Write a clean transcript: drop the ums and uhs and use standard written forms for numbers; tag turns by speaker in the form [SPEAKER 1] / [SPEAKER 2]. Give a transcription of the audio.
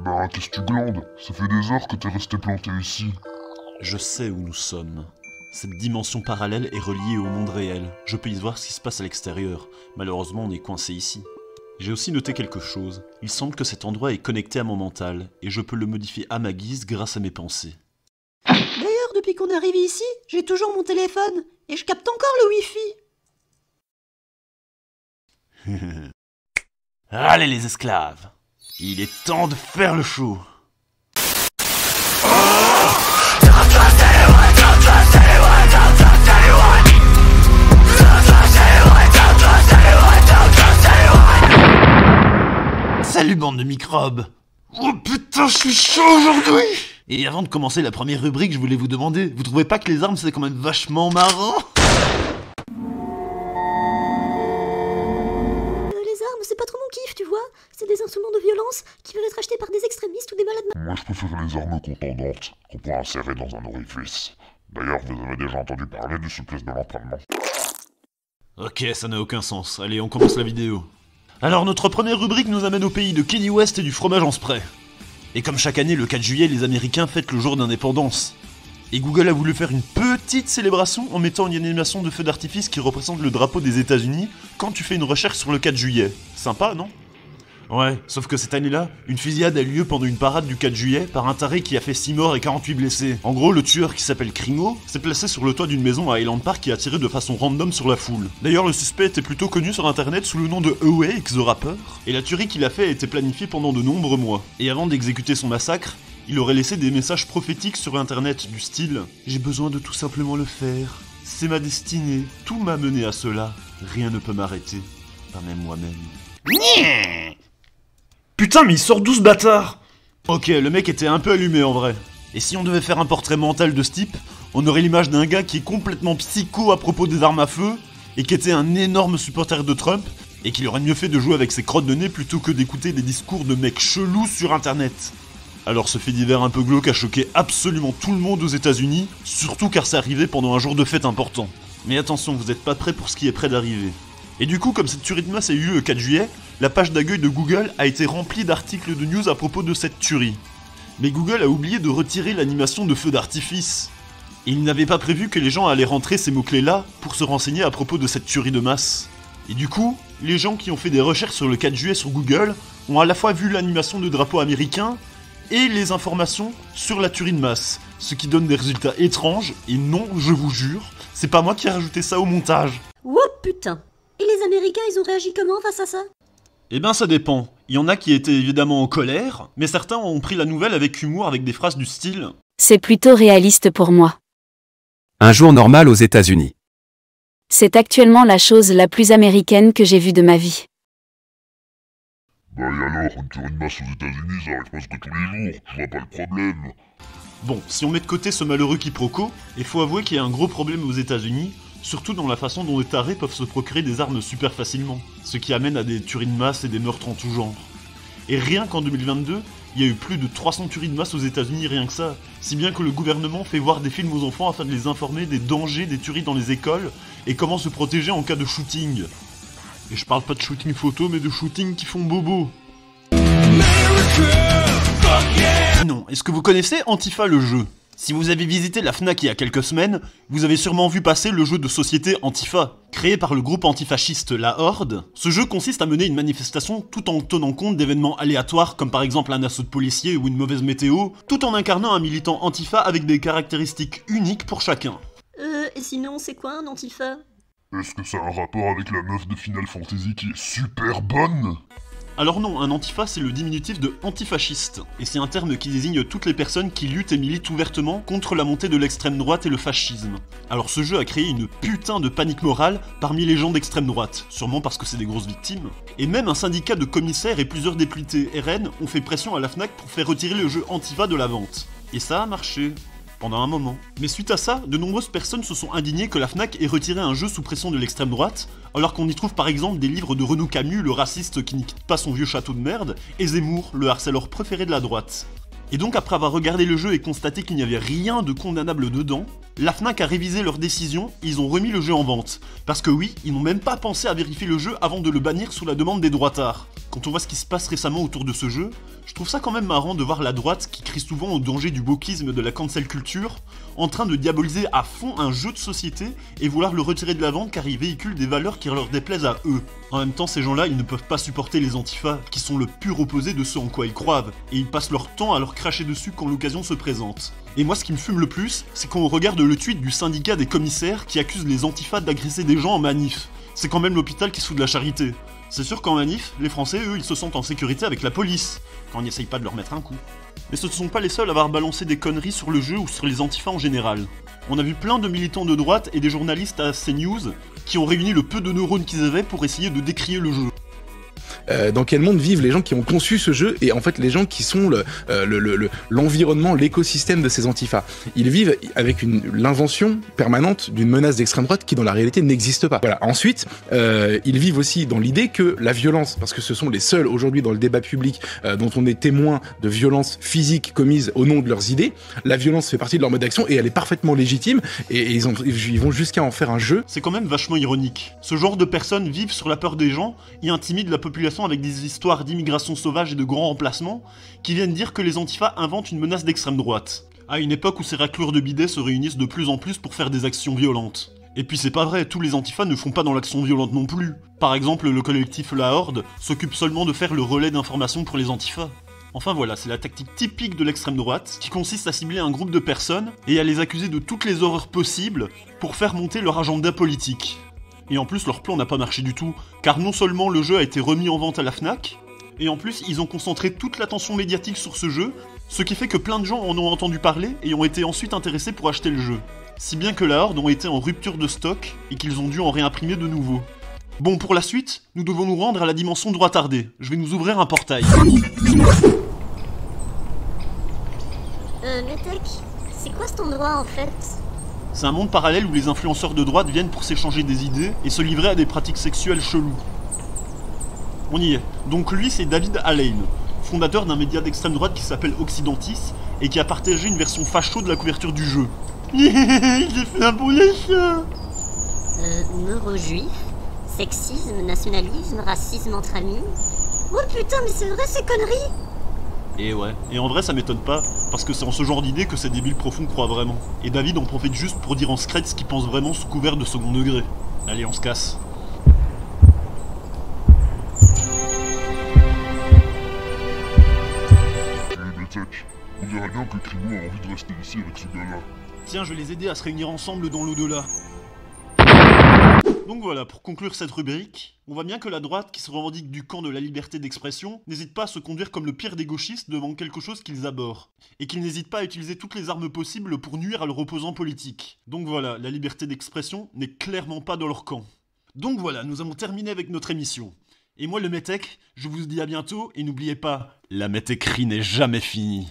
[SPEAKER 1] ben, qu'est-ce que tu glandes? Ça fait des heures que t'es resté planté ici.
[SPEAKER 2] Je sais où nous sommes. Cette dimension parallèle est reliée au monde réel. Je peux y voir ce qui se passe à l'extérieur. Malheureusement, on est coincé ici. J'ai aussi noté quelque chose. Il semble que cet endroit est connecté à mon mental, et je peux le modifier à ma guise grâce à mes pensées.
[SPEAKER 3] D'ailleurs, depuis qu'on est arrivé ici, j'ai toujours mon téléphone, et je capte encore le Wi-Fi.
[SPEAKER 2] Allez les esclaves! Il est temps de faire le show! Salut bande de microbes! Oh putain, je suis chaud aujourd'hui! Et avant de commencer la première rubrique, je voulais vous demander, vous trouvez pas que les armes c'est quand même vachement marrant?
[SPEAKER 3] Les armes, c'est pas trop mon kiff, tu vois. C'est des instruments de violence qui peuvent être achetés par des extrémistes ou des malades.
[SPEAKER 1] Moi, je préfère les armes contondantes, qu'on peut insérer dans un orifice. D'ailleurs, vous avez déjà entendu parler du souplesse de l'entraînement.
[SPEAKER 2] Ok, ça n'a aucun sens. Allez, on commence la vidéo. Alors, notre première rubrique nous amène au pays de Kenny West et du fromage en spray. Et comme chaque année, le 4 juillet, les Américains fêtent le jour d'indépendance. Et Google a voulu faire une petite célébration en mettant une animation de feu d'artifice qui représente le drapeau des États-Unis quand tu fais une recherche sur le 4 juillet. Sympa, non? Ouais, sauf que cette année-là, une fusillade a lieu pendant une parade du 4 juillet par un taré qui a fait 6 morts et 48 blessés. En gros, le tueur qui s'appelle Crimo s'est placé sur le toit d'une maison à Highland Park et a tiré de façon random sur la foule. D'ailleurs, le suspect était plutôt connu sur internet sous le nom de Awake the Rapper, et la tuerie qu'il a fait a été planifiée pendant de nombreux mois. Et avant d'exécuter son massacre, il aurait laissé des messages prophétiques sur internet du style « J'ai besoin de tout simplement le faire. C'est ma destinée. Tout m'a mené à cela. Rien ne peut m'arrêter. Pas même moi-même. » Putain, mais il sort d'où ce bâtard? Ok, le mec était un peu allumé en vrai. Et si on devait faire un portrait mental de ce type, on aurait l'image d'un gars qui est complètement psycho à propos des armes à feu, et qui était un énorme supporter de Trump, et qu'il aurait mieux fait de jouer avec ses crottes de nez plutôt que d'écouter des discours de mecs chelous sur internet. Alors ce fait divers un peu glauque a choqué absolument tout le monde aux États-Unis, surtout car c'est arrivé pendant un jour de fête important. Mais attention, vous êtes pas prêts pour ce qui est près d'arriver. Et du coup, comme cette tuerie de masse a eu lieu le 4 juillet, la page d'accueil de Google a été remplie d'articles de news à propos de cette tuerie. Mais Google a oublié de retirer l'animation de feu d'artifice. Et il n'avait pas prévu que les gens allaient rentrer ces mots-clés-là pour se renseigner à propos de cette tuerie de masse. Et du coup, les gens qui ont fait des recherches sur le 4 juillet sur Google ont à la fois vu l'animation de drapeau américain et les informations sur la tuerie de masse, ce qui donne des résultats étranges, et non, je vous jure, c'est pas moi qui ai rajouté ça au montage.
[SPEAKER 3] Oh putain. Et les Américains, ils ont réagi comment face à ça?
[SPEAKER 2] Eh ben ça dépend. Il y en a qui étaient évidemment en colère, mais certains ont pris la nouvelle avec humour avec des phrases du style «
[SPEAKER 4] C'est plutôt réaliste pour moi.
[SPEAKER 5] Un jour normal aux États-Unis.
[SPEAKER 4] C'est actuellement la chose la plus américaine que j'ai vue de ma vie. »
[SPEAKER 1] Bah et alors, une tuerie de masse aux États-Unis, ça arrive presque tous les jours, je vois pas le problème.
[SPEAKER 2] Bon, si on met de côté ce malheureux quiproquo, il faut avouer qu'il y a un gros problème aux États-Unis, surtout dans la façon dont les tarés peuvent se procurer des armes super facilement, ce qui amène à des tueries de masse et des meurtres en tout genre. Et rien qu'en 2022, il y a eu plus de 300 tueries de masse aux États-Unis, rien que ça, si bien que le gouvernement fait voir des films aux enfants afin de les informer des dangers des tueries dans les écoles et comment se protéger en cas de shooting. Et je parle pas de shooting photo, mais de shooting qui font bobo. Sinon, est-ce que vous connaissez Antifa le jeu? Si vous avez visité la Fnac il y a quelques semaines, vous avez sûrement vu passer le jeu de société Antifa. Créé par le groupe antifasciste La Horde, ce jeu consiste à mener une manifestation tout en tenant compte d'événements aléatoires comme par exemple un assaut de policiers ou une mauvaise météo, tout en incarnant un militant Antifa avec des caractéristiques uniques pour chacun.
[SPEAKER 3] Et sinon, c'est quoi un Antifa?
[SPEAKER 1] Est-ce que ça a un rapport avec la meuf de Final Fantasy qui est super bonne?
[SPEAKER 2] Alors non, un antifa c'est le diminutif de antifasciste, et c'est un terme qui désigne toutes les personnes qui luttent et militent ouvertement contre la montée de l'extrême droite et le fascisme. Alors ce jeu a créé une putain de panique morale parmi les gens d'extrême droite, sûrement parce que c'est des grosses victimes, et même un syndicat de commissaires et plusieurs députés RN ont fait pression à la Fnac pour faire retirer le jeu Antifa de la vente. Et ça a marché. Pendant un moment. Mais suite à ça, de nombreuses personnes se sont indignées que la Fnac ait retiré un jeu sous pression de l'extrême droite, alors qu'on y trouve par exemple des livres de Renaud Camus, le raciste qui n'y quitte pas son vieux château de merde, et Zemmour, le harceleur préféré de la droite. Et donc après avoir regardé le jeu et constaté qu'il n'y avait rien de condamnable dedans, La Fnac a révisé leur décision et ils ont remis le jeu en vente. Parce que oui, ils n'ont même pas pensé à vérifier le jeu avant de le bannir sous la demande des droitards. Quand on voit ce qui se passe récemment autour de ce jeu, je trouve ça quand même marrant de voir la droite, qui crie souvent au danger du wokisme de la cancel culture, en train de diaboliser à fond un jeu de société et vouloir le retirer de la vente car il véhicule des valeurs qui leur déplaisent à eux. En même temps, ces gens-là, ils ne peuvent pas supporter les antifas, qui sont le pur opposé de ce en quoi ils croient, et ils passent leur temps à leur cracher dessus quand l'occasion se présente. Et moi, ce qui me fume le plus, c'est quand on regarde le tweet du syndicat des commissaires qui accuse les antifas d'agresser des gens en manif. C'est quand même l'hôpital qui se fout de la charité. C'est sûr qu'en manif, les Français, eux, ils se sentent en sécurité avec la police, quand on n'essaye pas de leur mettre un coup. Mais ce ne sont pas les seuls à avoir balancé des conneries sur le jeu ou sur les antifas en général. On a vu plein de militants de droite et des journalistes à CNews qui ont réuni le peu de neurones qu'ils avaient pour essayer de décrier le jeu.
[SPEAKER 6] Dans quel monde vivent les gens qui ont conçu ce jeu et en fait les gens qui sont l'environnement, l'écosystème de ces antifas. Ils vivent avec l'invention permanente d'une menace d'extrême droite qui dans la réalité n'existe pas. Voilà. Ensuite, ils vivent aussi dans l'idée que la violence, parce que ce sont les seuls aujourd'hui dans le débat public dont on est témoin de violences physiques commises au nom de leurs idées, la violence fait partie de leur mode d'action et elle est parfaitement légitime et ils vont jusqu'à en faire un jeu.
[SPEAKER 2] C'est quand même vachement ironique. Ce genre de personnes vivent sur la peur des gens et intimident la population avec des histoires d'immigration sauvage et de grands remplacements qui viennent dire que les antifas inventent une menace d'extrême droite. À une époque où ces raclures de bidets se réunissent de plus en plus pour faire des actions violentes. Et puis c'est pas vrai, tous les antifas ne font pas dans l'action violente non plus. Par exemple, le collectif La Horde s'occupe seulement de faire le relais d'information pour les antifas. Enfin voilà, c'est la tactique typique de l'extrême droite, qui consiste à cibler un groupe de personnes et à les accuser de toutes les horreurs possibles pour faire monter leur agenda politique. Et en plus, leur plan n'a pas marché du tout, car non seulement le jeu a été remis en vente à la Fnac, et en plus, ils ont concentré toute l'attention médiatique sur ce jeu, ce qui fait que plein de gens en ont entendu parler et ont été ensuite intéressés pour acheter le jeu. Si bien que la Horde ont été en rupture de stock et qu'ils ont dû en réimprimer de nouveau. Bon, pour la suite, nous devons nous rendre à la dimension droitardée. Je vais nous ouvrir un portail.
[SPEAKER 3] Metek, c'est quoi cet endroit en fait?
[SPEAKER 2] C'est un monde parallèle où les influenceurs de droite viennent pour s'échanger des idées et se livrer à des pratiques sexuelles cheloues. On y est. Donc lui, c'est David Allain, fondateur d'un média d'extrême droite qui s'appelle Occidentis et qui a partagé une version facho de la couverture du jeu. J'ai fait un bon léchin.
[SPEAKER 3] Neurojuif, sexisme, nationalisme, racisme entre amis. Oh putain, mais c'est vrai ces conneries!
[SPEAKER 2] Et ouais, et en vrai ça m'étonne pas, parce que c'est en ce genre d'idée que ces débiles profonds croient vraiment. Et David en profite juste pour dire en secret ce qu'il pense vraiment sous couvert de second degré. Allez, on se casse.
[SPEAKER 1] Metek, on dirait bien que Krimo a envie de rester ici avec ce gars-là.
[SPEAKER 2] Tiens, je vais les aider à se réunir ensemble dans l'au-delà. Donc voilà, pour conclure cette rubrique, on voit bien que la droite, qui se revendique du camp de la liberté d'expression, n'hésite pas à se conduire comme le pire des gauchistes devant quelque chose qu'ils abhorrent, et qu'ils n'hésitent pas à utiliser toutes les armes possibles pour nuire à leur opposant politique. Donc voilà, la liberté d'expression n'est clairement pas dans leur camp. Donc voilà, nous avons terminé avec notre émission. Et moi le Metek, je vous dis à bientôt, et n'oubliez pas, la métécrie n'est jamais finie.